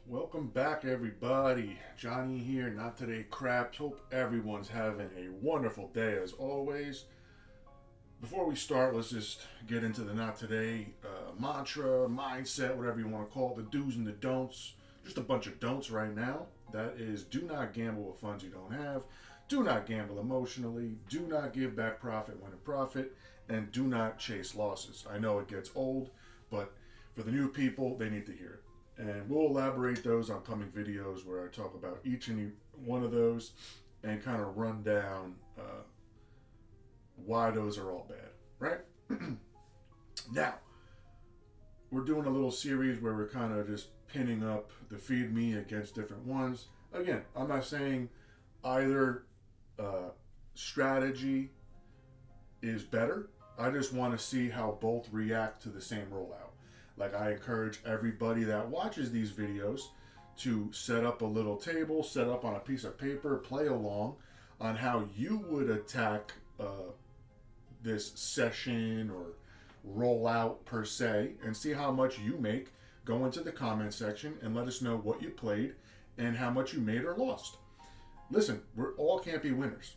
Welcome back, everybody. Johnny here, Not Today Craps. Hope everyone's having a wonderful day as always. Before we start, let's just get into the Not Today mantra, mindset, whatever you want to call it, the do's and the don'ts. Just a bunch of don'ts right now. That is, do not gamble with funds you don't have. Do not gamble emotionally. Do not give back profit when in profit. And do not chase losses. I know it gets old, but for the new people, they need to hear it. And we'll elaborate those on coming videos where I talk about each and one of those and kind of run down why those are all bad, right? Now, we're doing a little series where we're kind of just pinning up the feed me against different ones. Again, I'm not saying either strategy is better. I just want to see how both react to the same rollout. Like, I encourage everybody that watches these videos to set up a little table, set up on a piece of paper, play along on how you would attack this session or rollout per se, and see how much you make. Go into the comment section and let us know what you played and how much you made or lost. Listen, we're all can't be winners.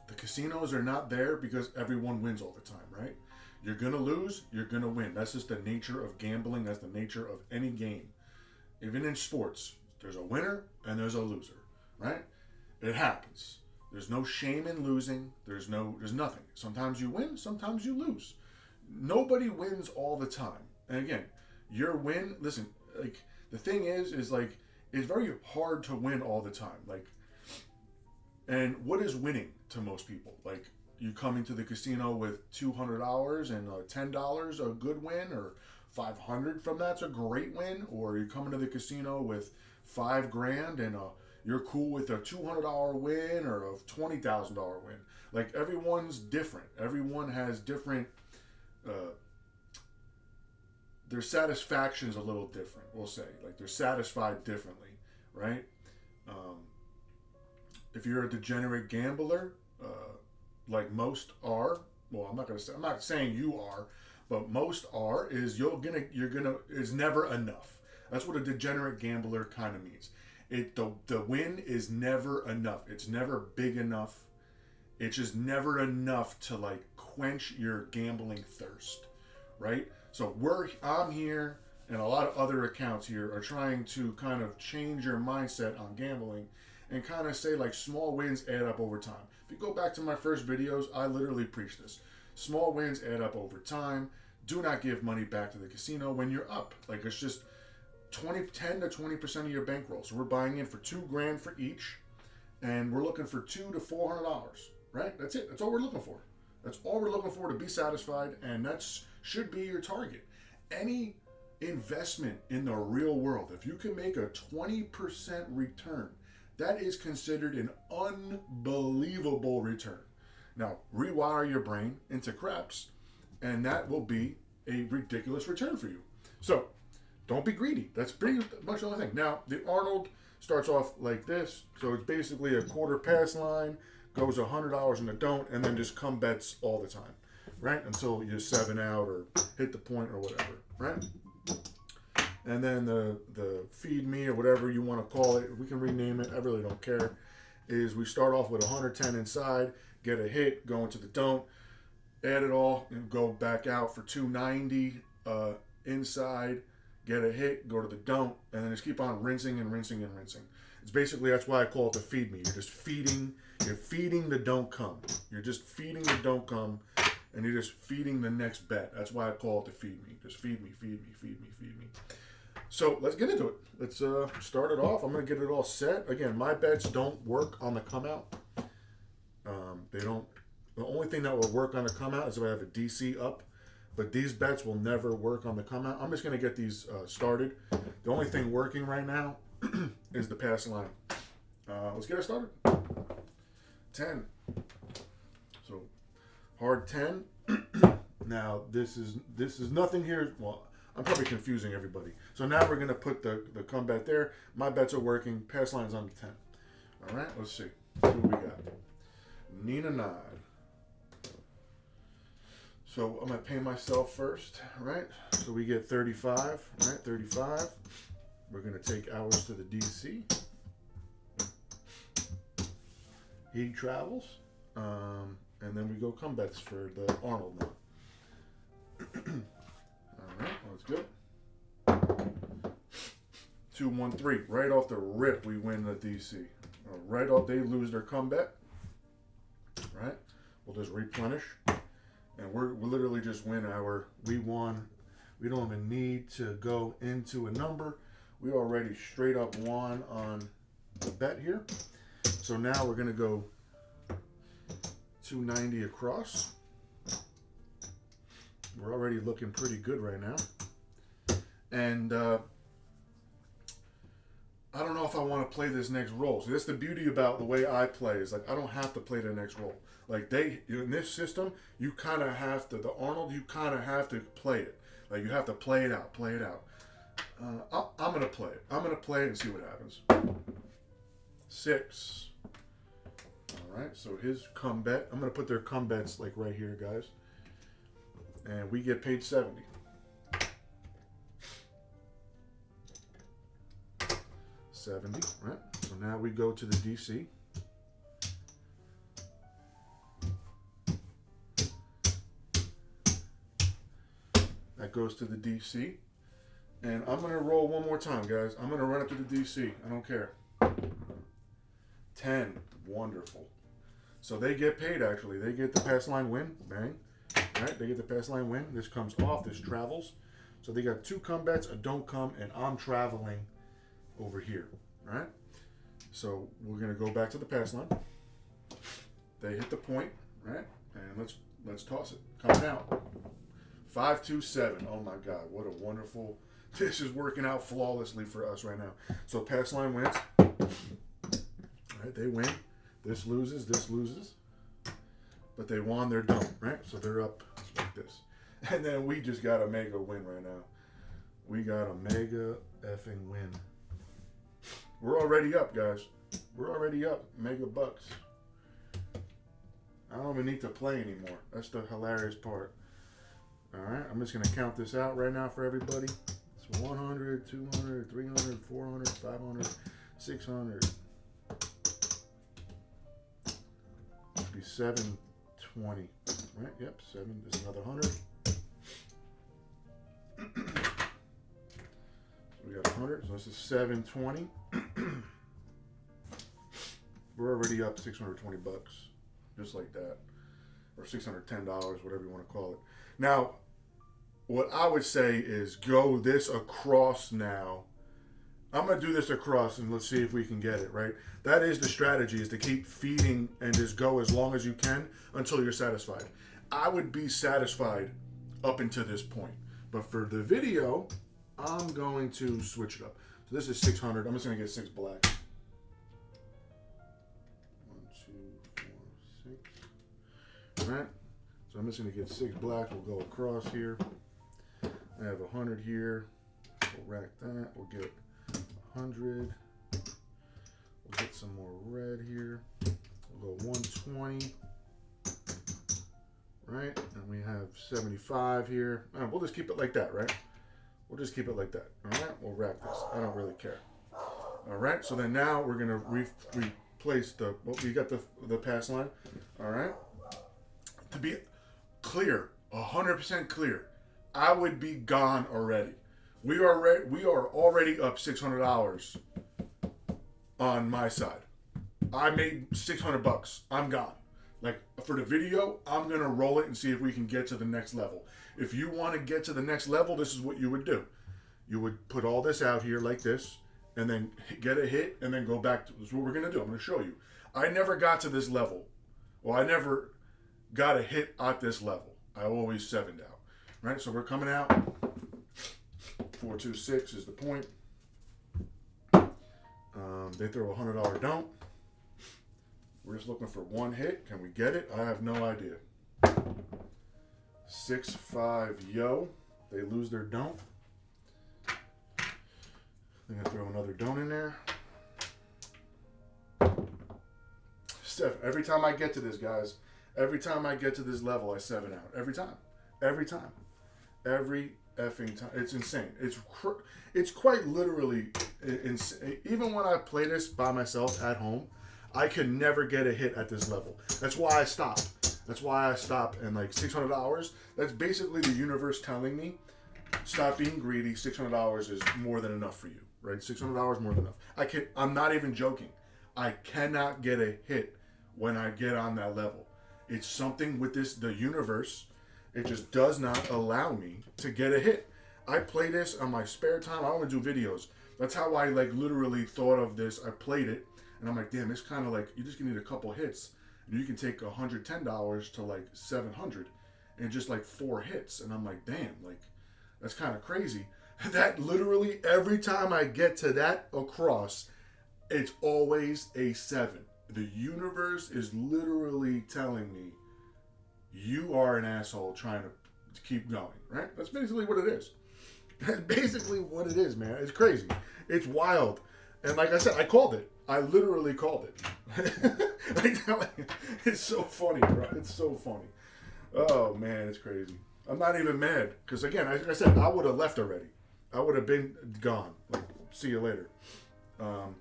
The casinos are not there because everyone wins all the time, right? You're going to lose, you're going to win. That's just the nature of gambling. That's the nature of any game. Even in sports, there's a winner and there's a loser, right? It happens. There's no shame in losing. There's nothing. Sometimes you win, sometimes you lose. Nobody wins all the time. And again, your win, listen, like, the thing is like, it's very hard to win all the time. Like, and what is winning to most people? Like, you coming to the casino with $200 and $10 a good win, or $500 from that's a great win, or you're coming to the casino with $5,000 and you're cool with a $200 win or a $20,000 win. Like, everyone's different. Everyone has different. Their satisfaction's a little different. We'll say, like, they're satisfied differently, right? If you're a degenerate gambler, like most are, well, I'm not saying you are, but most are, is is never enough. That's what a degenerate gambler kind of means. The win is never enough. It's never big enough. It's just never enough to, like, quench your gambling thirst, right? So I'm here, and a lot of other accounts here are trying to kind of change your mindset on gambling and kind of say, like, small wins add up over time. If you go back to my first videos, I literally preach this. Small wins add up over time. Do not give money back to the casino when you're up. Like, it's just 10 to 20% of your bankroll. So we're buying in for $2,000 for each, and we're looking for $200 to $400, right? That's it. That's all we're looking for. That's all we're looking for to be satisfied, and that should be your target. Any investment in the real world, if you can make a 20% return, that is considered an unbelievable return. Now, rewire your brain into CRAPS, and that will be a ridiculous return for you. So, don't be greedy. That's pretty much the only thing. Now, the Arnold starts off like this. So, it's basically a quarter pass line, goes $100 in the don't, and then just come bets all the time, right? Until you 7 out or hit the point or whatever, right? And then the feed me, or whatever you want to call it, we can rename it, I really don't care, is we start off with 110 inside, get a hit, go into the don't, add it all, and go back out for 290 inside, get a hit, go to the don't, and then just keep on rinsing and rinsing and rinsing. It's basically, that's why I call it the feed me. You're feeding the don't come. You're just feeding the don't come, and you're just feeding the next bet. That's why I call it the feed me. Just feed me, feed me, feed me, feed me. So let's get into it. Let's start it off. I'm going to get it all set. Again, my bets don't work on the come out. They don't. The only thing that will work on the come out is if I have a DC up. But these bets will never work on the come out. I'm just going to get these started. The only thing working right now is the pass line. Let's get it started. 10. So hard 10. Now this is nothing here. Well, I'm probably confusing everybody. So now we're going to put the come bet there. My bets are working. Pass line's on the 10. All right, let's see. What we got? Nina Nod. So I'm going to pay myself first, right? So we get 35, right? 35. We're going to take ours to the DC. He travels. And then we go combats for the Arnold now. All right, let's go. 2-1-3. Right off the rip, we win the DC. Right off, they lose their combat. Right? We'll just replenish. And we'll literally just win our... We won. We don't even need to go into a number. We already straight up won on the bet here. So now we're going to go 290 across. We're already looking pretty good right now. And I don't know if I want to play this next roll. So that's the beauty about the way I play, is like I don't have to play the next roll. Like in this system, you kind of have to, the Arnold, you kind of have to play it. Like you have to play it out, play it out. I'm going to play it. I'm going to play it and see what happens. 6. All right, so his combat, I'm going to put their combats like right here, guys. And we get paid 70. Right? So now we go to the DC. That goes to the DC. And I'm going to roll one more time, guys. I'm going to run up to the DC. I don't care. 10. Wonderful. So they get paid, actually. They get the pass line win. Bang. All right, they get the pass line win. This comes off. This travels. So they got 2 combats, a don't come, and I'm traveling over here. All right? So we're going to go back to the pass line. They hit the point, right? And let's toss it. Coming out. 5-2-7. Oh, my God. What a wonderful... This is working out flawlessly for us right now. So pass line wins. All right, they win. This loses. This loses. But they won their dump, right? So they're up like this. And then we just got a mega win right now. We got a mega effing win. We're already up, guys. We're already up. Mega bucks. I don't even need to play anymore. That's the hilarious part. All right, I'm just going to count this out right now for everybody. It's 100, 200, 300, 400, 500, 600. Should be 720. Right? Yep, 7. This is another 100. So we got 100. So this is 720. We're already up 620 bucks, just like that, or $610, whatever you want to call it. Now, what I would say is go this across now. I'm going to do this across and let's see if we can get it, right? That is the strategy, is to keep feeding and just go as long as you can until you're satisfied. I would be satisfied up until this point. But for the video, I'm going to switch it up. So this is 600. I'm just going to get 6 blacks. 1, 2, 4, 6. All right. So I'm just going to get 6 blacks. We'll go across here. I have 100 here. We'll rack that. We'll get 100. We'll get some more red here. We'll go 120. Right? And we have 75 here. Right, we'll just keep it like that, right? We'll just keep it like that. All right? We'll rack this. I don't really care. All right? So then now we're going to replace the... Well, we got the pass line. All right? To be clear, 100% clear, I would be gone already. We are already up $600 on my side. I made 600 bucks. I'm gone. Like, for the video, I'm going to roll it and see if we can get to the next level. If you want to get to the next level, this is what you would do. You would put all this out here like this, and then get a hit, and then go back to... This is what we're going to do. I'm going to show you. I never got to this level. Well, I never got a hit at this level. I always 7'd out. Right? So we're coming out. 426 is the point. They throw a $100 don't. We're just looking for one hit. Can we get it? I have no idea. 6-5 yo. They lose their don't. They're gonna throw another don't in there. Steph, every time I get to this, guys, every time I get to this level, I 7 out. Every time. Every time. Every effing time. It's insane. It's quite literally insane. Even when I play this by myself at home, I could never get a hit at this level. That's why I stopped. And like $600. That's basically the universe telling me, stop being greedy. $600 is more than enough for you, right? $600 more than enough. I'm not even joking. I cannot get a hit when I get on that level. It's something with the universe. It just does not allow me to get a hit. I play this on my spare time. I only do videos. That's how I like literally thought of this. I played it and I'm like, damn, it's kind of like you just need a couple hits and you can take $110 to like $700 and just like 4 hits. And I'm like, damn, like that's kind of crazy. That literally every time I get to that across, it's always a 7. The universe is literally telling me you are an asshole trying to keep going, right? That's basically what it is. That's basically what it is, man. It's crazy. It's wild. And like I said, I called it. I literally called it. It's so funny, bro. It's so funny. Oh, man, it's crazy. I'm not even mad. Because, again, like I said, I would have left already. I would have been gone. Like, see you later. All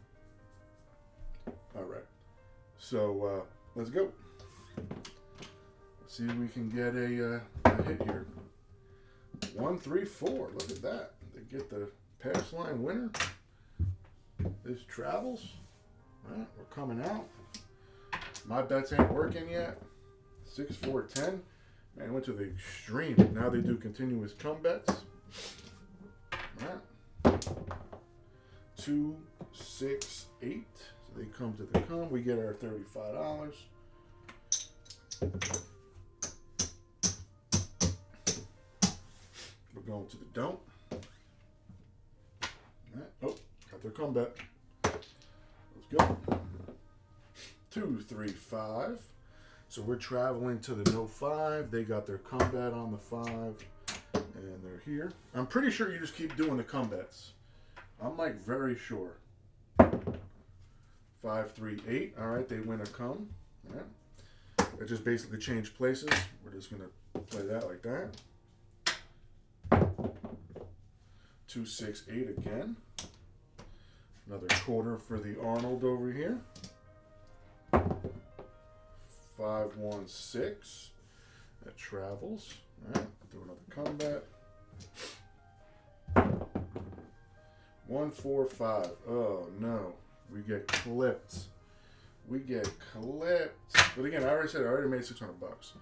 right. So, let's go. Let's see if we can get a hit here. 1, 3, 4. Look at that. They get the pass line winner. This travels. All right, we're coming out. My bets ain't working yet. 6, 4, 10. Man, I went to the extreme. Now they do continuous come bets. All right. 2, 6, 8. So they come to the come. We get our $35. We're going to the don't. All right. Oh, got their comeback. Let's go. 2, 3, 5. So we're traveling to the no 5. They got their combat on the 5. And they're here. I'm pretty sure you just keep doing the combats. I'm like very sure. 5, 3, 8. All right, they win a come. All right. It just basically changed places. We're just going to play that like that. 2, 6, 8 again. Another quarter for the Arnold over here. 5, 1, 6. That travels. All right, do another combat. 1, 4, 5. Oh no, we get clipped. We get clipped. But again, I already made $600.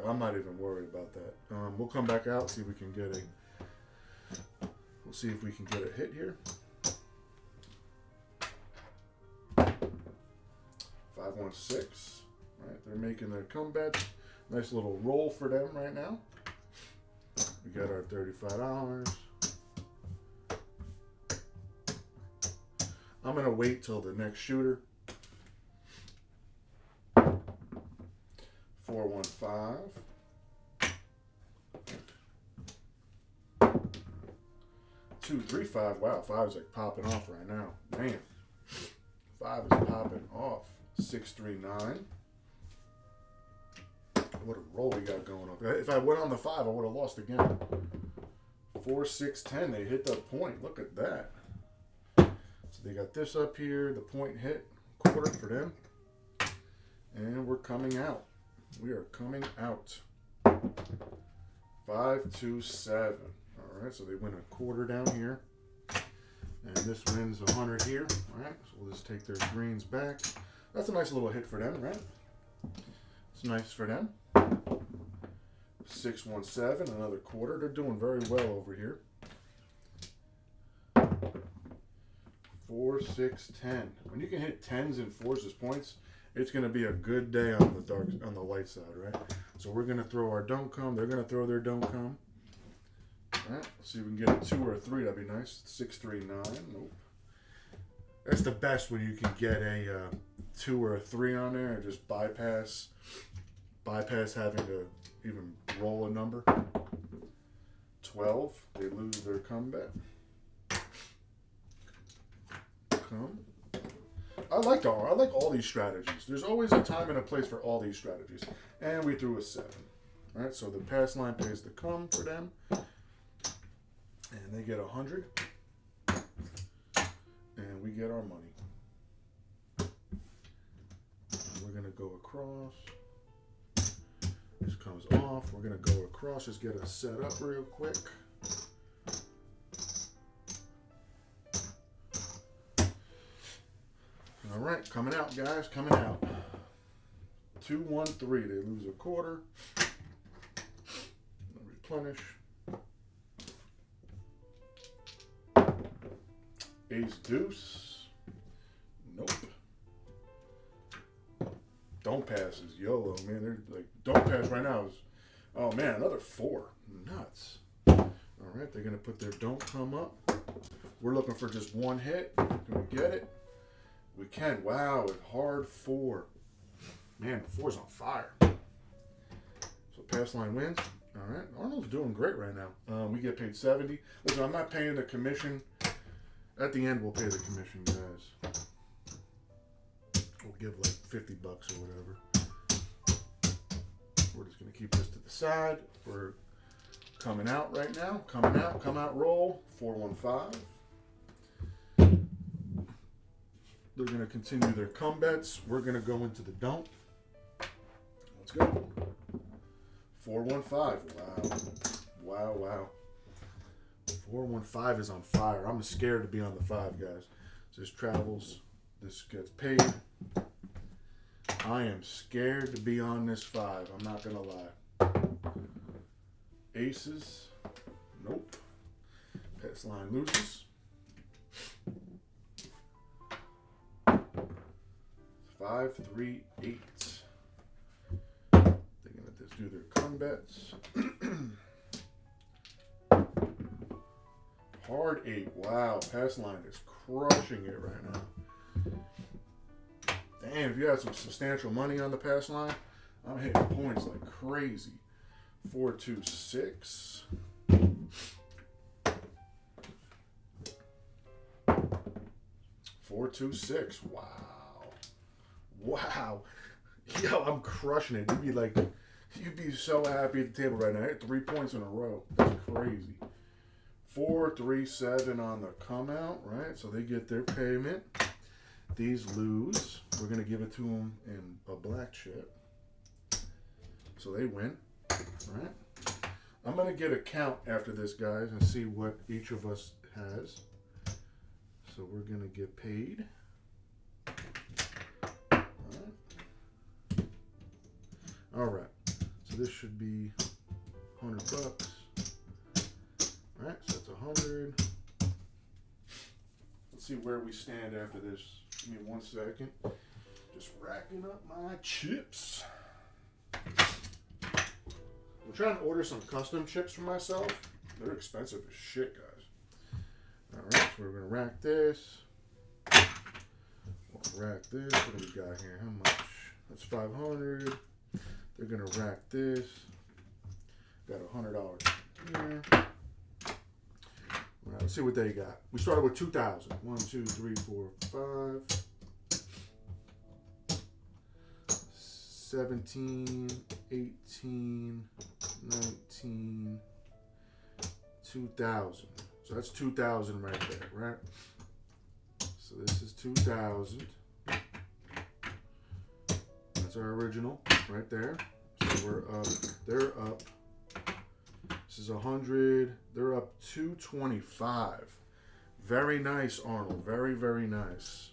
I'm not even worried about that. We'll come back out, see if we can get a. We'll see if we can get a hit here. 5, 1, 6. All right, they're making their comeback. Nice little roll for them right now. We got our $35. I'm gonna wait till the next shooter. 4, 1, 5. 2, 3, 5. Wow, 5 is like popping off right now. Man, 5 is popping off. 6, 3, 9. What a roll we got going on. If I went on the 5, I would have lost again. 4, 6, 10. They hit the point. Look at that. So they got this up here. The point hit. Quarter for them. And we're coming out. We are coming out. 5, 2, 7. All right, so they win a quarter down here. And this wins 100 here. All right, so we'll just take their greens back. That's a nice little hit for them, right? It's nice for them. 6, 1, 7, another quarter. They're doing very well over here. 4, 6, 10. When you can hit 10s and 4s as points, it's going to be a good day on the light side, right? So we're going to throw our don't come. They're going to throw their don't come. All right, let's see if we can get a 2 or a 3. That'd be nice. 6, 3, 9. Nope. That's the best when you can get a 2 or a 3 on there and just bypass having to even roll a number. 12. They lose their comeback. Come. I like all these strategies. There's always a time and a place for all these strategies. And we threw a 7. All right, so the pass line pays the come for them. And they get 100. And we get our money. And we're going to go across. This comes off. We're going to go across. Just get us set up real quick. All right, coming out, guys. Coming out. 2-1-3. They lose a quarter. Replenish. Ace deuce. Nope. Don't pass is YOLO, man. They're like, don't pass right now is, oh man, another 4. Nuts. All right, they're going to put their don't come up. We're looking for just one hit. Can we get it? We can. Wow, a hard 4. Man, the 4's on fire. So pass line wins. All right, Arnold's doing great right now. We get paid 70. Listen, I'm not paying the commission. At the end, we'll pay the commission, guys. We'll give like $50 or whatever. We're just gonna keep this to the side. We're coming out right now. Coming out, come out, roll. 4-1-5. They're gonna continue their come bets. We're gonna go into the don't. Let's go. 4-1-5. Wow. Wow, wow. 4-1-5 is on fire. I'm scared to be on the 5, guys. So this travels. This gets paid. I am scared to be on this 5. I'm not going to lie. Aces. Nope. Pass line loses. 5, 3, 8. They're going to just do their come bets. Hard 8. Wow, pass line is crushing it right now. Damn, if you had some substantial money on the pass line, I'm hitting points like crazy. 4-2-6. 4-2-6. Wow. Wow. Yo, I'm crushing it. You'd be so happy at the table right now. I hit 3 points in a row. That's crazy. 4-3-7 on the come out, right? So they get their payment. These lose. We're going to give it to them in a black chip. So they win, right? I'm going to get a count after this, guys, and see what each of us has. So we're going to get paid. All right. So this should be $100. All right, so that's 100. Let's see where we stand after this. Give me 1 second. Just racking up my chips. I'm trying to order some custom chips for myself. They're expensive as shit, guys. All right, so we're gonna rack this. We'll rack this. What do we got here? How much? That's 500. They're gonna rack this. Got $100 here. All right, let's see what they got. We started with 2,000. 1, 2, 3, 4, 5. 17, 18, 19, 2,000. So that's 2,000 right there, right? So this is 2,000. That's our original right there. So we're up. They're up. This is 100. They're up 225. Very nice, Arnold. Very, very nice.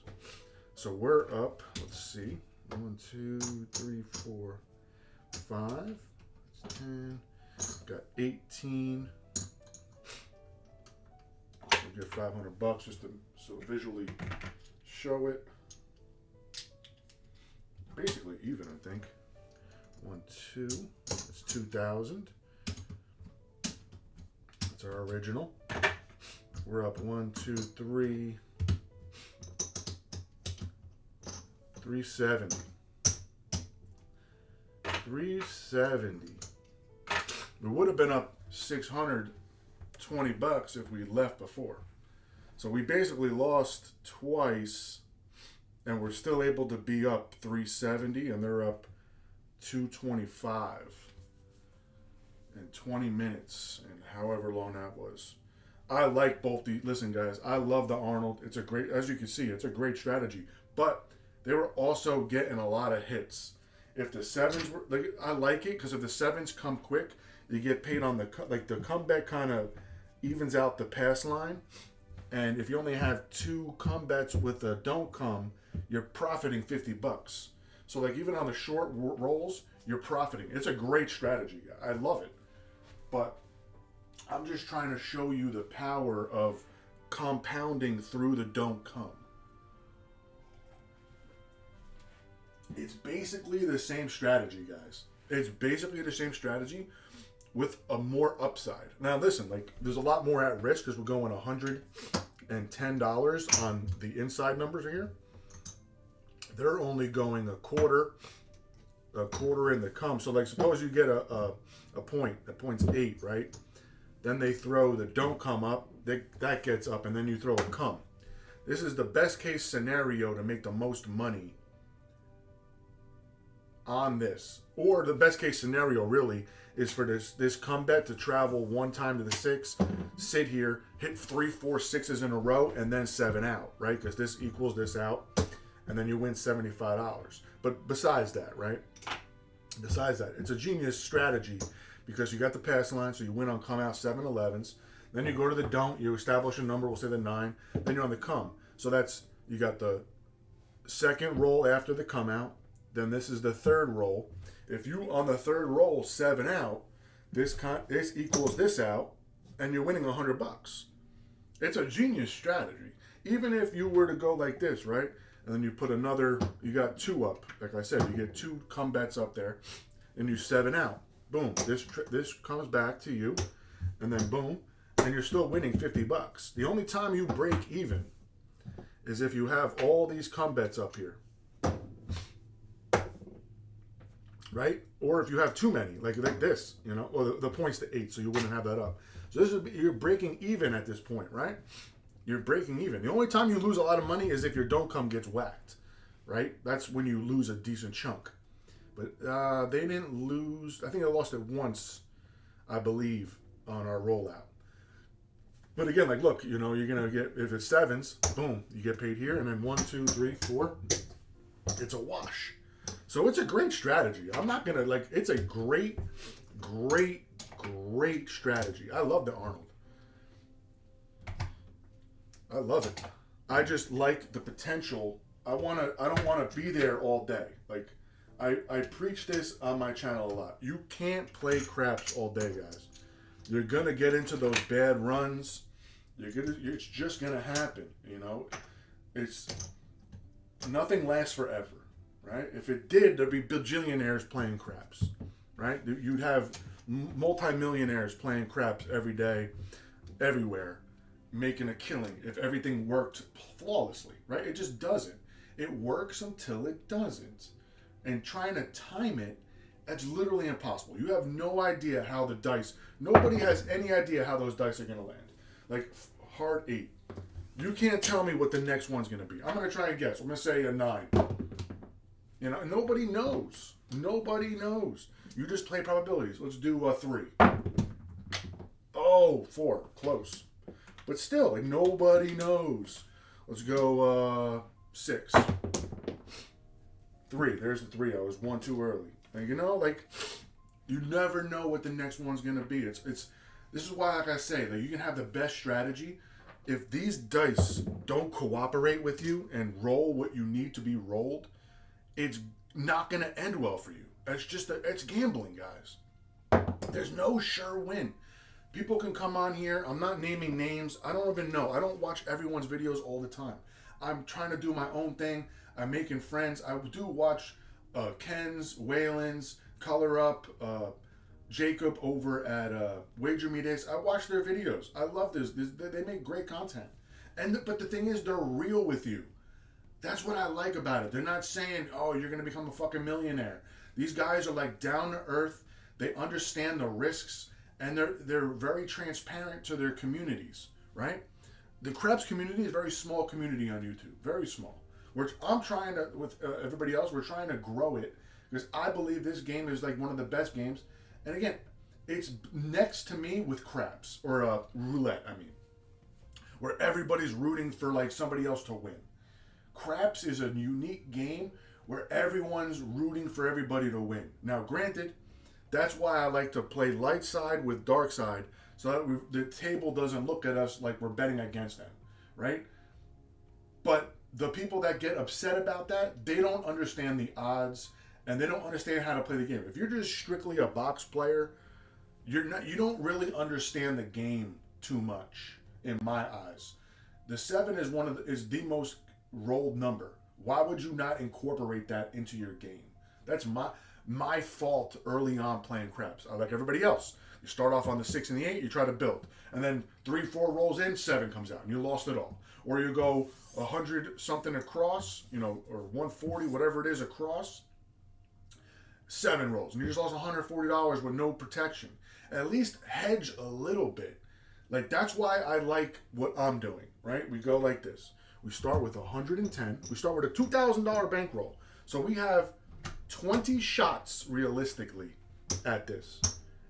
So we're up. Let's see. 1, 2, 3, 4, 5. That's 10. Got 18. We'll get $500 just to so visually show it. Basically even, I think. 1, 2. That's 2,000. That's our original. We're up 1, 2, 3. 370. 370. We would have been up $620 if we left before. So we basically lost twice, and we're still able to be up 370, and they're up 225 in 20 minutes, and however long that was. I like both the. Listen, guys, I love the Arnold. It's a great, as you can see, it's a great strategy. But they were also getting a lot of hits. If the sevens were, like, I like it because if the sevens come quick, you get paid on the like the comeback kind of evens out the pass line. And if you only have two come bets with a don't come, you're profiting $50. So like even on the short rolls, you're profiting. It's a great strategy. I love it. But I'm just trying to show you the power of compounding through the don't come. It's basically the same strategy, guys. It's basically the same strategy with a more upside. Now listen, like there's a lot more at risk because we're going $110 on the inside numbers here. They're only going a quarter in the come. So like suppose you get a point, that point's 8, right? Then they throw the don't come up, that gets up, and then you throw a come. This is the best case scenario to make the most money on this. Or the best case scenario really is for this come bet to travel one time to the 6, sit here, hit 3, 4, 6s in a row, and then 7 out, right? Because this equals this out, and then you win $75. But besides that, right? Besides that, it's a genius strategy because you got the pass line, so you win on come out 7-11s. Then you go to the don't, you establish a number, we'll say the 9. Then you're on the come. So that's, you got the second roll after the come out. Then this is the third roll. If you on the third roll 7 out, this equals this out, and you're winning $100. It's a genius strategy. Even if you were to go like this, right? And then you put another, you got 2 up. Like I said, you get 2 come bets up there, and you 7 out. Boom. This comes back to you, and then boom, and you're still winning $50. The only time you break even is if you have all these come bets up here. Right? Or if you have too many, like this, you know, or the point's to 8, so you wouldn't have that up. So this is, you're breaking even at this point, right? You're breaking even. The only time you lose a lot of money is if your don't come gets whacked, right? That's when you lose a decent chunk. But they didn't lose. I think they lost it once, I believe, on our rollout. But again, like, look, you know, you're gonna get, if it's 7s, boom, you get paid here, and then 1, 2, 3, 4, it's a wash. So it's a great strategy. I'm not gonna like. It's a great strategy. I love the Arnold. I love it. I just like the potential. I don't wanna be there all day. Like I preach this on my channel a lot. You can't play craps all day, guys. You're gonna get into those bad runs. It's just gonna happen. You know, it's nothing lasts forever. Right? If it did, there'd be bajillionaires playing craps, right? You'd have multimillionaires playing craps every day, everywhere, making a killing if everything worked flawlessly, right? It just doesn't. It works until it doesn't. And trying to time it, that's literally impossible. You have no idea how the dice, nobody has any idea how those dice are going to land. Like, hard 8. You can't tell me what the next one's going to be. I'm going to try and guess. I'm going to say a 9. You know, nobody knows. Nobody knows. You just play probabilities. Let's do a 3. Oh, 4. Close. But still, like, nobody knows. Let's go 6. 3. There's the 3. I was 1 too early. And you know, like, you never know what the next one's going to be. It's this is why, like I say, that you can have the best strategy. If these dice don't cooperate with you and roll what you need to be rolled, it's not going to end well for you. It's gambling, guys. There's no sure win. People can come on here. I'm not naming names. I don't even know. I don't watch everyone's videos all the time. I'm trying to do my own thing. I'm making friends. I do watch Ken's, Waylon's, Color Up, Jacob over at Wager Me Days. I watch their videos. I love this. They make great content. But the thing is, they're real with you. That's what I like about it. They're not saying, oh, you're going to become a fucking millionaire. These guys are like down to earth. They understand the risks, and they're very transparent to their communities, right? The Krebs community is a very small community on YouTube, very small. Which I'm trying to, with everybody else, we're trying to grow it because I believe this game is like one of the best games. And again, it's next to me with craps or roulette. I mean, where everybody's rooting for like somebody else to win. Craps is a unique game where everyone's rooting for everybody to win. Now, granted, that's why I like to play light side with dark side, so that the table doesn't look at us like we're betting against them, right? But the people that get upset about that, they don't understand the odds and they don't understand how to play the game. If you're just strictly a box player, you don't really understand the game too much in my eyes. The 7 is the most rolled number. Why would you not incorporate that into your game? That's my fault early on playing craps. I like everybody else. You start off on the 6 and the 8, you try to build. And then 3-4 rolls in, 7 comes out, and you lost it all. Or you go 100 something across, or 140, whatever it is across, 7 rolls, and you just lost $140 with no protection. At least hedge a little bit. Like, that's why I like what I'm doing, right? We go like this. We start with 110. We start with a $2,000 bankroll. So we have 20 shots realistically at this.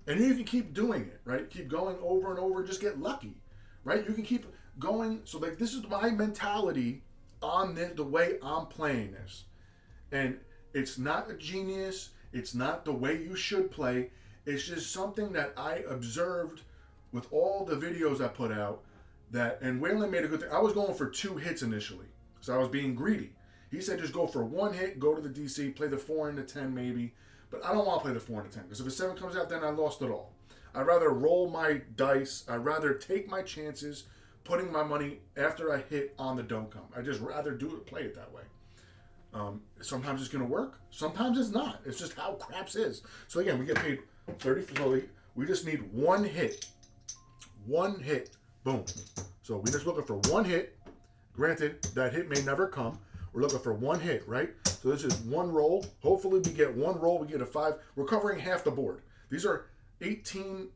And you can keep doing it, right? Keep going over and over, just get lucky, right? You can keep going. So like, this is my mentality on the way I'm playing this. And it's not a genius. It's not the way you should play. It's just something that I observed with all the videos I put out. And Waylon made a good thing. I was going for 2 hits initially, so I was being greedy. He said just go for 1 hit, go to the DC, play the 4 and the 10 maybe. But I don't want to play the 4 and the 10 because if a 7 comes out, then I lost it all. I'd rather roll my dice. I'd rather take my chances, putting my money after I hit on the don't come. I just rather play it that way. Sometimes it's going to work. Sometimes it's not. It's just how craps is. So again, we get paid 30 slowly. We just need 1 hit. 1 hit. Boom. So we're just looking for 1 hit. Granted, that hit may never come. We're looking for 1 hit, right? So this is 1 roll. Hopefully we get 1 roll. We get a 5. We're covering half the board. These are 18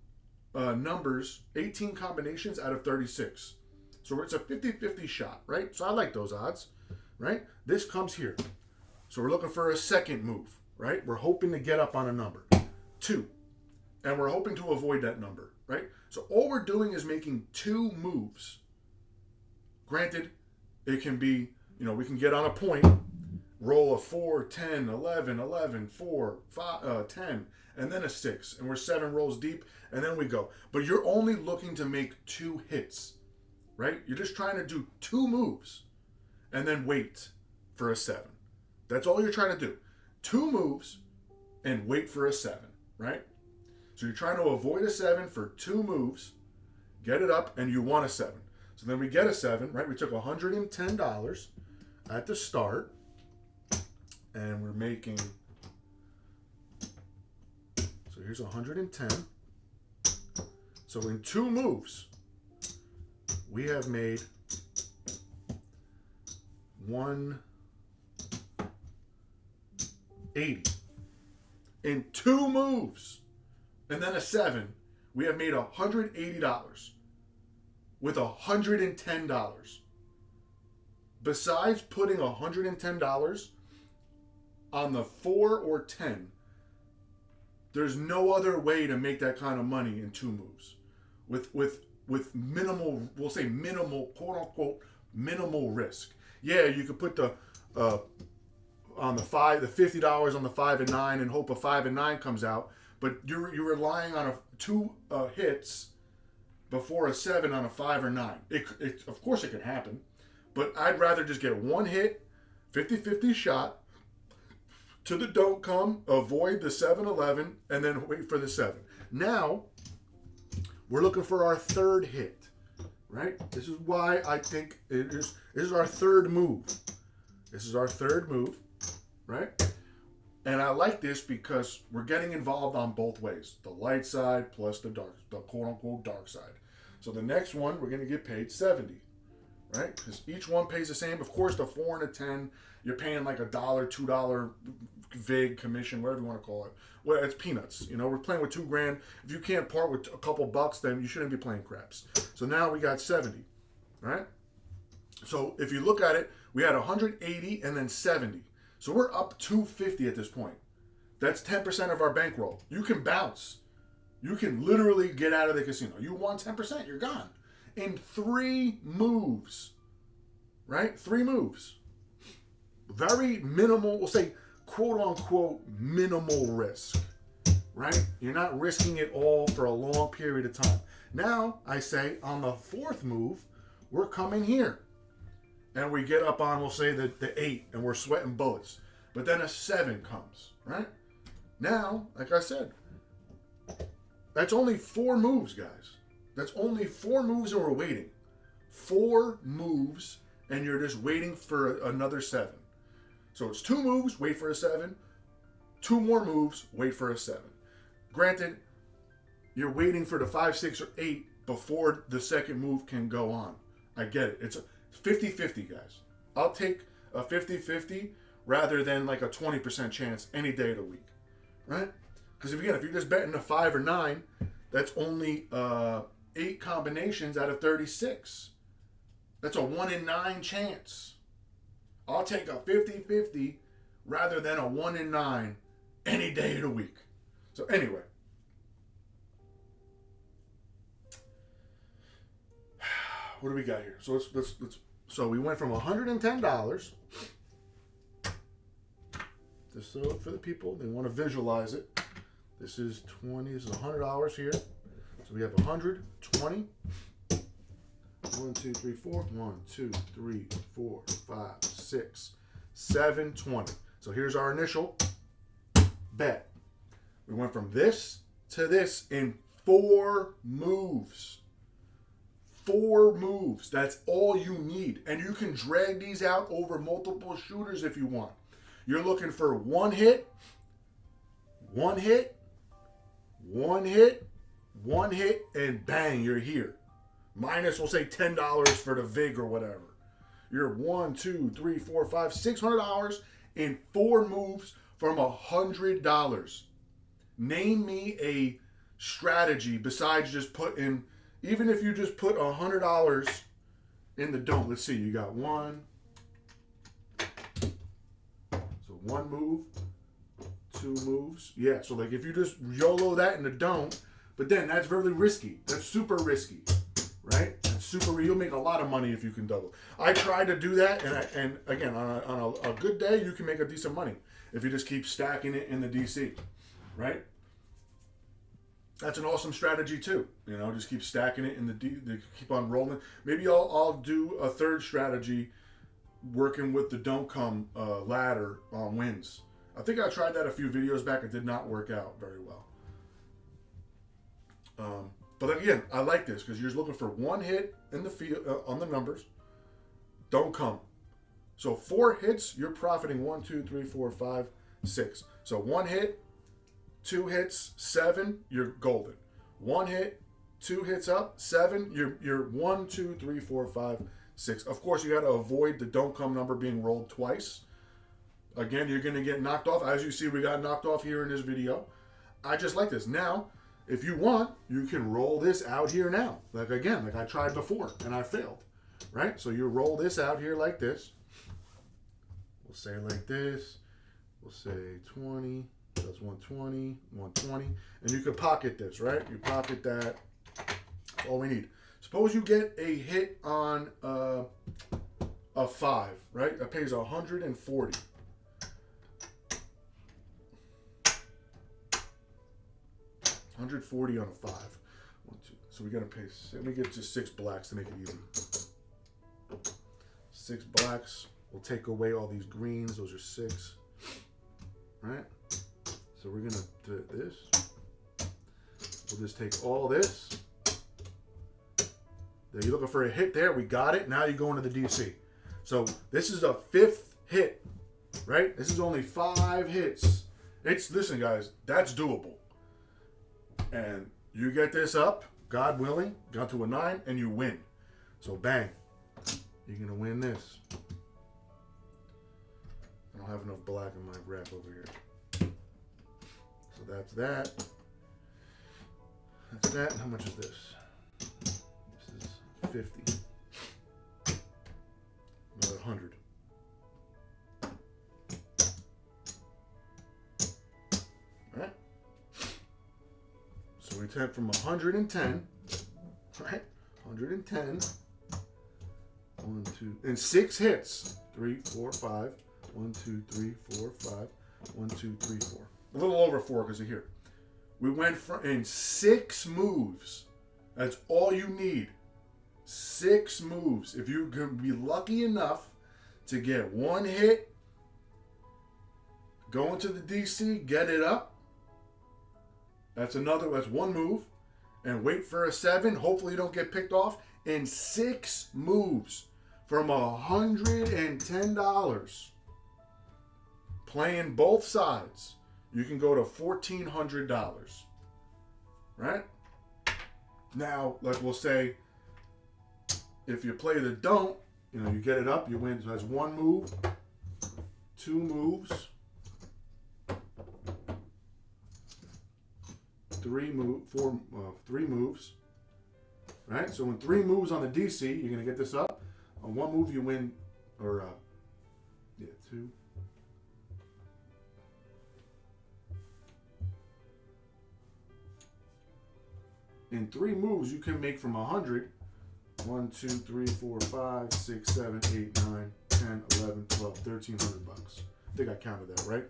numbers, 18 combinations out of 36. So it's a 50-50 shot, right? So I like those odds, right? This comes here. So we're looking for a second move, right? We're hoping to get up on a number. 2. And we're hoping to avoid that number, right? So all we're doing is making 2 moves. Granted, it can be, we can get on a point, roll a 4, 10, 11, 11, 4, 5, 10, and then a 6. And we're 7 rolls deep, and then we go. But you're only looking to make 2 hits, right? You're just trying to do 2 moves and then wait for a 7. That's all you're trying to do. 2 moves and wait for a 7, right? So you're trying to avoid a 7 for 2 moves, get it up, and you want a 7. So then we get a 7, right? We took $110 at the start, and we're making, so here's 110. So in 2 moves, we have made 180. In 2 moves, and then a 7, we have made $180 with $110. Besides putting $110 on the 4 or 10, there's no other way to make that kind of money in 2 moves. With minimal, we'll say minimal, quote unquote, minimal risk. Yeah, you could put the on the $50 on the 5 and 9 and hope a 5 and 9 comes out, but you're relying on 2 hits before a 7 on a 5 or 9. It of course it can happen, but I'd rather just get 1 hit, 50-50 shot to the don't come, avoid the 7-11, and then wait for the 7. Now we're looking for our 3rd hit, right? This is why I think this is our 3rd move. This is our 3rd move, right? And I like this because we're getting involved on both ways. The light side plus the quote-unquote dark side. So the next one, we're going to get paid 70, right? Because each one pays the same. Of course, the 4 and a 10, you're paying like $1, $2 vig commission, whatever you want to call it. Well, it's peanuts. We're playing with $2,000. If you can't part with a couple bucks, then you shouldn't be playing craps. So now we got 70, right? So if you look at it, we had 180 and then 70. So we're up 250 at this point. That's 10% of our bankroll. You can bounce. You can literally get out of the casino. You won 10%, you're gone. in 3 moves. Right? 3 moves. Very minimal, we'll say, quote unquote, minimal risk. Right? You're not risking it all for a long period of time. Now, I say, on the 4th move, we're coming here. And we get up on, we'll say, the 8, and we're sweating bullets. But then a 7 comes, right? Now, like I said, that's only 4 moves, guys. That's only 4 moves and we're waiting. 4 moves, and you're just waiting for another 7. So it's 2 moves, wait for a 7. 2 more moves, wait for a 7. Granted, you're waiting for the 5, 6, or 8 before the second move can go on. I get it. It's 50-50, guys. I'll take a 50-50 rather than like a 20% chance any day of the week, right? Because if you're just betting a 5 or 9, that's only 8 combinations out of 36. That's a 1 in 9 chance. I'll take a 50-50 rather than a 1 in 9 any day of the week. So anyway, what do we got here? So let's so we went from $110. Just so for the people, they want to visualize it. This is 20. This is $100 here. So we have 120. 1, 2, 3, 4. 1, 2, 3, 4, 5, 6, 7, 20. So here's our initial bet. We went from this to this in 4 moves. 4 moves. That's all you need. And you can drag these out over multiple shooters if you want. You're looking for 1 hit, 1 hit, 1 hit, 1 hit, and bang, you're here. Minus, we'll say, $10 for the VIG or whatever. You're $1, 2, 3, 4, 5, $600 in 4 moves from $100. Name me a strategy besides just putting, even if you just put $100 in the dome. Let's see, you got 1. So 1 move, 2 moves. Yeah, so like if you just YOLO that in the dome, but then that's very risky. That's super risky, right? That's super. You'll make a lot of money if you can double. I try to do that, and again, on a good day, you can make a decent money if you just keep stacking it in the DC, right? That's an awesome strategy too. You know, just keep stacking it in the keep on rolling. Maybe I'll do a 3rd strategy, working with the don't come ladder on wins. I think I tried that a few videos back. It did not work out very well. But again, I like this because you're just looking for 1 hit in the field on the numbers. Don't come. So 4 hits, you're profiting 1, 2, 3, 4, 5, 6. So 1 hit, 2 hits, 7, you're golden. 1 hit, 2 hits up, 7, you're 1, 2, 3, 4, 5, 6. Of course, you got to avoid the don't come number being rolled twice. Again, you're going to get knocked off. As you see, we got knocked off here in this video. I just like this. Now, if you want, you can roll this out here now. Like I tried before and I failed, right? So you roll this out here like this. We'll say like this. We'll say 20. That's 120, 120. And you can pocket this, right? You pocket that. That's all we need. Suppose you get a hit on a 5, right? That pays 140. $140 on a 5. 1, 2. So we gotta pay. Let me get just 6 blacks to make it easy. 6 blacks. We'll take away all these greens. Those are 6. Right? So we're gonna do this. We'll just take all this. There, you're looking for a hit there. We got it. Now you go into the DC. So this is a 5th hit, right? This is only 5 hits. Listen, guys, that's doable. And you get this up, God willing, got to a 9, and you win. So bang, you're gonna win this. I don't have enough black in my wrap over here. So that's that. That's that. And how much is this? This is 50. Another 100. All right. So we went from 110, right? 110. 1, 2, and 6 hits. 3, 4, 5. 1, 2, 3, 4, 5. 1, 2, 3, 4. A little over 4 because of here. We went in 6 moves. That's all you need. 6 moves. If you can be lucky enough to get 1 hit, go into the DC, get it up. That's 1 move. And wait for a 7. Hopefully you don't get picked off. In 6 moves from $110. Playing both sides, you can go to $1,400. Right? Now, like we'll say, if you play the don't, you get it up, you win. So that's 1 move, 2 moves, 3 moves. Right? So in 3 moves on the DC, you're going to get this up. On 1 move, you win, 2. In 3 moves, you can make from 100, 1, 2, 3, 4, 5, 6, 7, 8, 9, 10, 11, 12, $1,300. I think I counted that, right?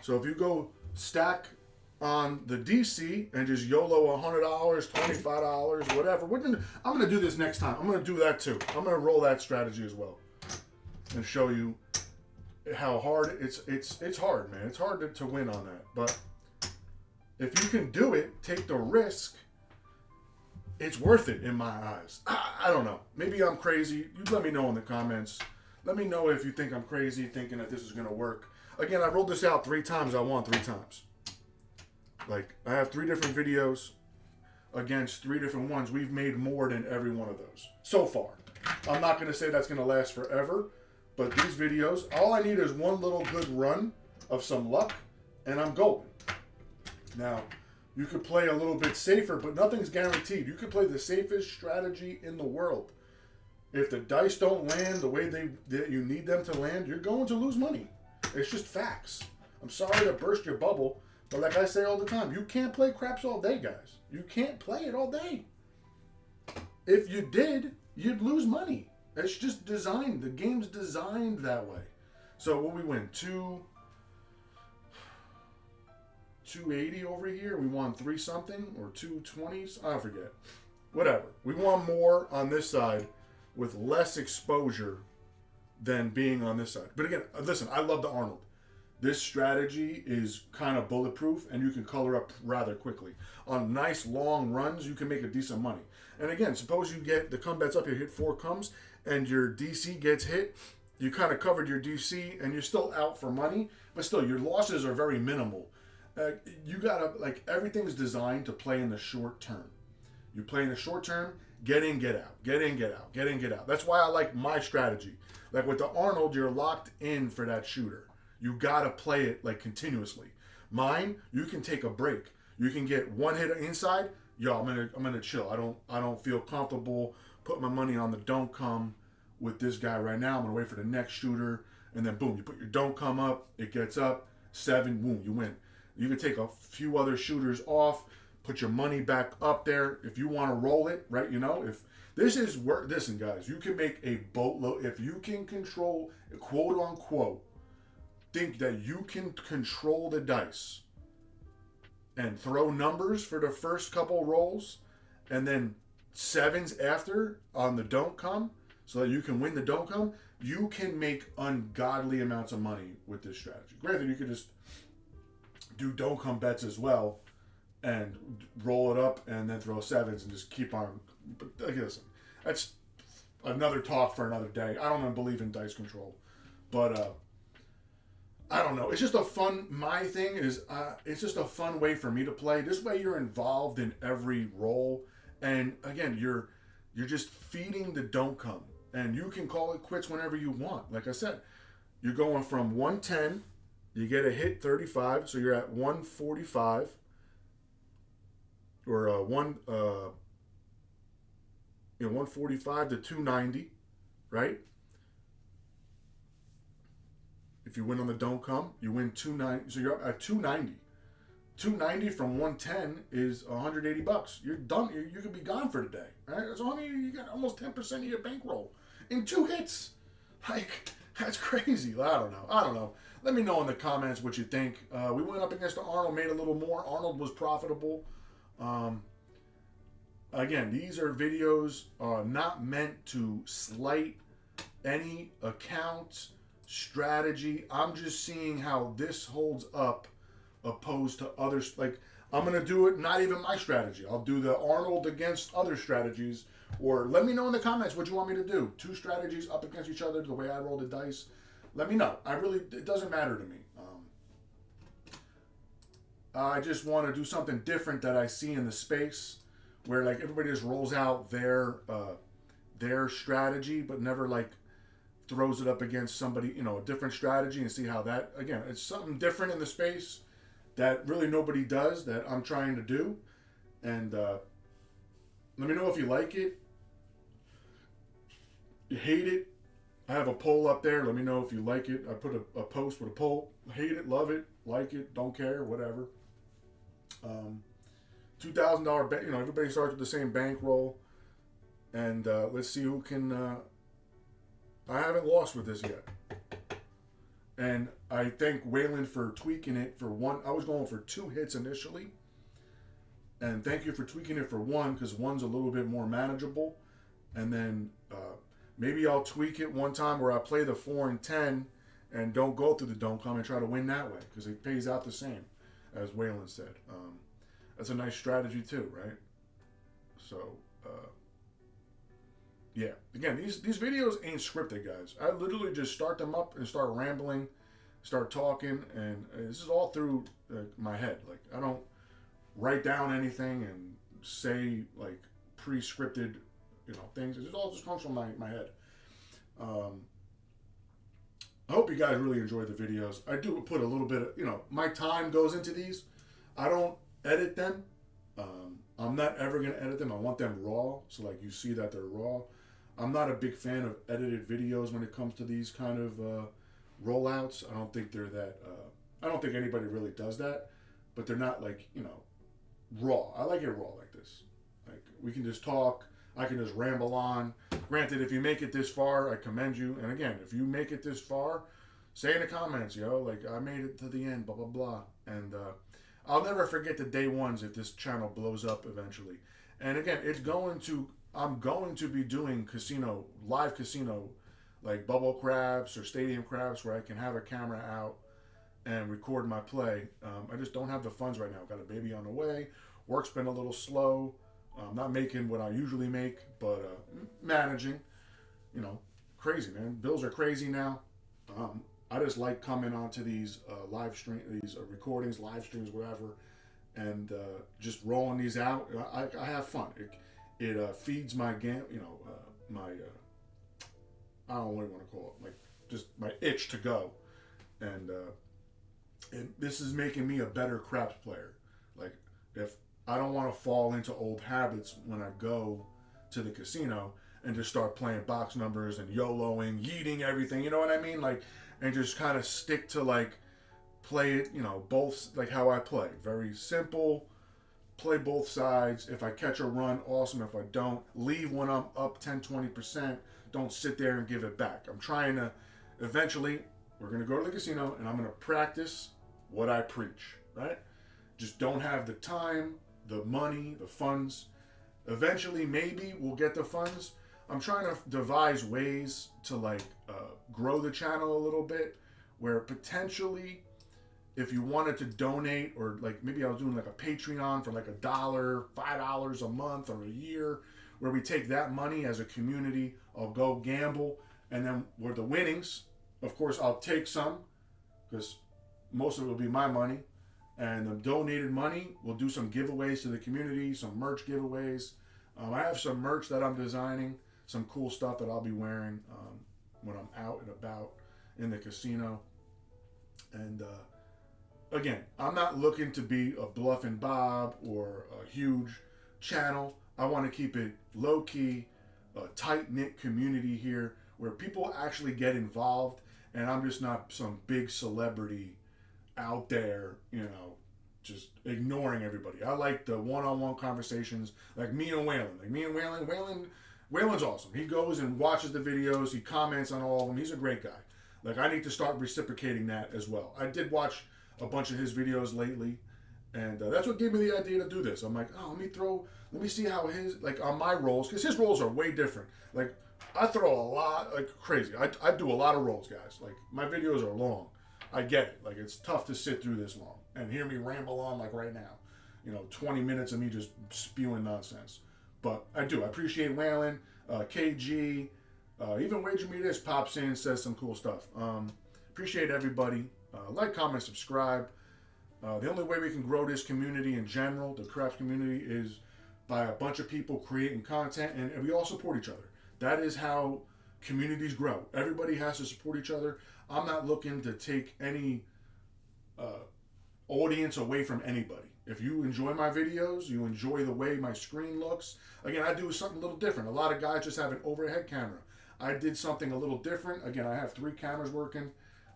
So if you go stack on the DC and just YOLO $100, $25, whatever. I'm going to do this next time. I'm going to do that too. I'm going to roll that strategy as well and show you how hard it's hard, man. It's hard to win on that. But if you can do it, take the risk, it's worth it in my eyes. I don't know. Maybe I'm crazy. You let me know in the comments. Let me know if you think I'm crazy thinking that this is going to work. Again, I rolled this out 3 times. I won 3 times. Like, I have 3 different videos against 3 different ones. We've made more than every one of those so far. I'm not going to say that's going to last forever, but these videos, all I need is 1 little good run of some luck, and I'm golden. Now, you could play a little bit safer, but nothing's guaranteed. You could play the safest strategy in the world. If the dice don't land the way that you need them to land, you're going to lose money. It's just facts. I'm sorry to burst your bubble, but like I say all the time, you can't play craps all day, guys. You can't play it all day. If you did, you'd lose money. It's just designed. The game's designed that way. So what we win? 280 over here. We won 3 something or 220s. I forget. Whatever. We won more on this side with less exposure than being on this side. But again, listen, I love the Arnold. This strategy is kind of bulletproof, and you can color up rather quickly. On nice long runs, you can make a decent money. And again, suppose you get the come bets up, you hit 4 comes, and your DC gets hit. You kind of covered your DC, and you're still out for money, but still, your losses are very minimal. You gotta, everything's designed to play in the short term. You play in the short term, get in, get out, get in, get out, get in, get out. That's why I like my strategy. Like with the Arnold, you're locked in for that shooter. You gotta play it continuously. Mine, you can take a break. You can get 1 hit inside. Yo, I'm gonna chill. I don't feel comfortable putting my money on the don't come with this guy right now. I'm gonna wait for the next shooter, and then boom, you put your don't come up. It gets up 7. Boom, you win. You can take a few other shooters off, put your money back up there if you want to roll it, right? If this is work, listen, guys, you can make a boatload if you can control, quote unquote. Think that you can control the dice and throw numbers for the first couple rolls and then 7s after on the don't come so that you can win the don't come, you can make ungodly amounts of money with this strategy. Granted, you could just do don't come bets as well and roll it up and then throw 7s and just keep on. But listen, that's another talk for another day. I don't even believe in dice control, but I don't know. It's just my thing is, it's just a fun way for me to play. This way you're involved in every roll. And again, you're just feeding the don't come. And you can call it quits whenever you want. Like I said, you're going from 110, you get a hit 35, so you're at 145. Or 145 to 290, right? If you win on the don't come, you win 290. So you're at 290. 290 from 110 is $180. You're done. You could be gone for the day. Right? That's only you got almost 10% of your bankroll in 2 hits. Like that's crazy. I don't know. I don't know. Let me know in the comments what you think. We went up against the Arnold, made a little more. Arnold was profitable. Um, Again, these are videos not meant to slight any account strategy. I'm just seeing how this holds up opposed to others. Like I'm gonna do it. Not even my strategy. I'll do the Arnold against other strategies. Or let me know in the comments what you want me to do. 2 strategies up against each other, the way I roll the dice. Let me know. It doesn't matter to me. I just want to do something different that I see in the space, where like everybody just rolls out their strategy, but never like throws it up against somebody, a different strategy, and see how that, again, it's something different in the space that really nobody does that I'm trying to do. And let me know if you like it. You hate it. I have a poll up there. Let me know if you like it. I put a post with a poll. Hate it, love it, like it, don't care, whatever. $2,000 bank. Everybody starts with the same bankroll, and let's see who can. I haven't lost with this yet, and I thank Waylon for tweaking it for one. I was going for 2 hits initially, and thank you for tweaking it for 1, because 1's a little bit more manageable, and then maybe I'll tweak it one time where I play the 4 and 10 and don't go through the don't come and try to win that way, because it pays out the same, as Waylon said. That's a nice strategy too, right? So, yeah. Again, these videos ain't scripted, guys. I literally just start them up and start rambling, start talking, and this is all through my head. Like, I don't write down anything and say, like, pre-scripted, things. It all just comes from my head. I hope you guys really enjoy the videos. I do put a little bit of, my time goes into these. I don't edit them. I'm not ever going to edit them. I want them raw. So like you see that they're raw. I'm not a big fan of edited videos when it comes to these kind of rollouts. I don't think they're that, I don't think anybody really does that, but they're not like, raw. I like it raw like this. Like we can just talk. I can just ramble on. Granted, if you make it this far, I commend you. And again, if you make it this far, say in the comments, like I made it to the end, blah, blah, blah. And I'll never forget the day ones if this channel blows up eventually. And again, I'm going to be doing live casino, like bubble craps or stadium craps, where I can have a camera out and record my play. I just don't have the funds right now. Got a baby on the way. Work's been a little slow. I'm not making what I usually make, but managing. Crazy, man. Bills are crazy now. I just like coming onto these recordings, live streams, whatever, and just rolling these out. I have fun. It feeds my my I don't know what you want to call it, like just my itch to go, and this is making me a better craps player. Like if I don't want to fall into old habits when I go to the casino and just start playing box numbers and YOLOing, yeeting everything. You know what I mean? Like, and just kind of stick to like play it, both like how I play. Very simple. Play both sides. If I catch a run, awesome. If I don't, leave when I'm up 10, 20%. Don't sit there and give it back. I'm trying to, eventually, we're going to go to the casino and I'm going to practice what I preach, right? Just don't have the time, the money, the funds. Eventually, maybe we'll get the funds. I'm trying to devise ways to like grow the channel a little bit, where potentially if you wanted to donate, or like maybe I was doing like a Patreon for like $1, $5 a month or a year, where we take that money as a community, I'll go gamble, and then with the winnings, of course, I'll take some, because most of it will be my money, and the donated money, we'll do some giveaways to the community, some merch giveaways. I have some merch that I'm designing, some cool stuff that I'll be wearing when I'm out and about in the casino. And again, I'm not looking to be a Bluff and Bob or a huge channel. I want to keep it low-key, a tight-knit community here where people actually get involved, and I'm just not some big celebrity out there, just ignoring everybody. I like the one-on-one conversations, like me and Waylon. Like me and Waylon. Waylon's awesome. He goes and watches the videos. He comments on all of them. He's a great guy. Like I need to start reciprocating that as well. I did watch a bunch of his videos lately, and that's what gave me the idea to do this. I'm like, oh, let me see how his, like on my rolls, because his rolls are way different. Like I throw a lot, like crazy. I do a lot of rolls, guys. Like my videos are long. I get it. Like it's tough to sit through this long and hear me ramble on like right now. 20 minutes of me just spewing nonsense. But I do. I appreciate Waylon, KG, even Wager Me This pops in, says some cool stuff. Appreciate everybody. Like, comment, subscribe. The only way we can grow this community in general, the craps community, is by a bunch of people creating content, and we all support each other. That is how communities grow. Everybody has to support each other. I'm not looking to take any audience away from anybody. If you enjoy my videos, you enjoy the way my screen looks. Again, I do something a little different. A lot of guys just have an overhead camera. I did something a little different. Again, I have 3 cameras working.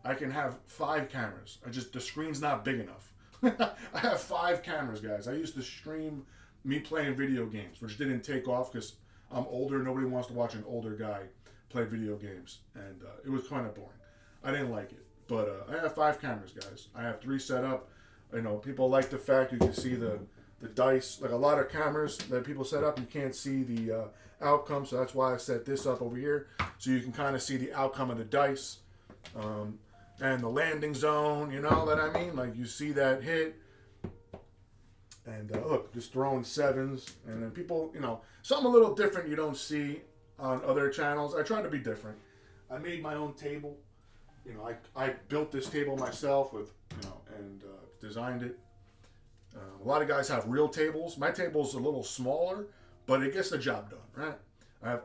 I can have 5 cameras. The screen's not big enough. I have 5 cameras, guys. I used to stream me playing video games, which didn't take off because I'm older. Nobody wants to watch an older guy play video games, and it was kind of boring. I didn't like it, but I have 5 cameras, guys. I have 3 set up. People like the fact you can see the dice. Like a lot of cameras that people set up, you can't see the outcome, so that's why I set this up over here, so you can kind of see the outcome of the dice. And the landing zone, you know what I mean? Like you see that hit, and look, just throwing 7s, and then people, something a little different you don't see on other channels. I try to be different. I made my own table. I built this table myself with, and designed it. A lot of guys have real tables. My table's a little smaller, but it gets the job done, right? I have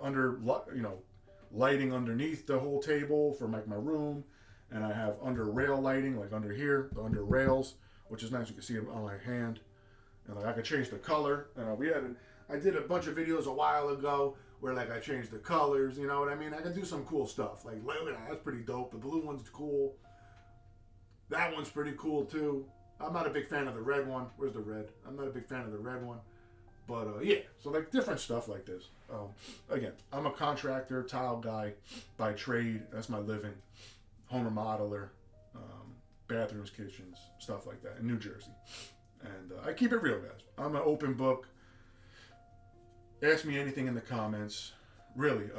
lighting underneath the whole table for my room. And I have under rail lighting, like under here, the under rails, which is nice. You can see it on my hand. And I can change the color. I did a bunch of videos a while ago where I changed the colors. You know what I mean? I can do some cool stuff. Like look at that, that's pretty dope. The blue one's cool. That one's pretty cool too. I'm not a big fan of the red one. Where's the red? I'm not a big fan of the red one. But yeah, so different stuff like this. Again, I'm a contractor, tile guy by trade. That's my living. Home remodeler, bathrooms, kitchens, stuff like that in New Jersey. And I keep it real, guys. I'm an open book. Ask me anything in the comments. Really,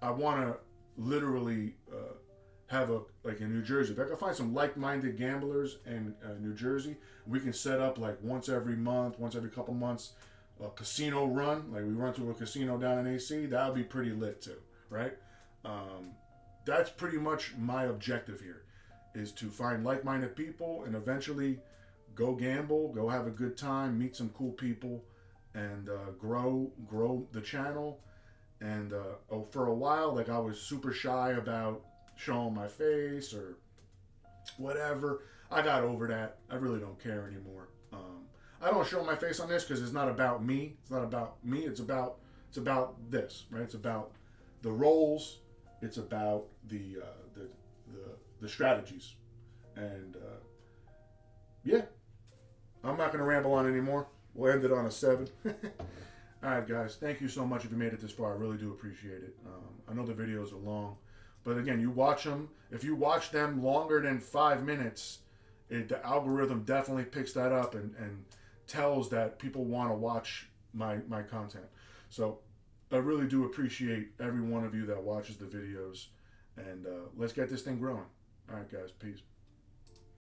I want to literally have in New Jersey. If I can find some like-minded gamblers in New Jersey, we can set up once every month, once every couple months, a casino run. Like we run to a casino down in AC. That would be pretty lit too, right? That's pretty much my objective here, is to find like-minded people and eventually go gamble, go have a good time, meet some cool people, and grow the channel. And for a while, I was super shy about showing my face or whatever. I got over that. I really don't care anymore. I don't show my face on this because it's not about me. It's not about me. It's about this, right? It's about the roles. It's about the strategies, and yeah, I'm not going to ramble on anymore. We'll end it on a 7. All right, guys, thank you so much if you made it this far. I really do appreciate it. I know the videos are long, but again, you watch them. If you watch them longer than 5 minutes, the algorithm definitely picks that up and tells that people want to watch my content. So I really do appreciate every one of you that watches the videos, and let's get this thing growing. All right, guys, peace.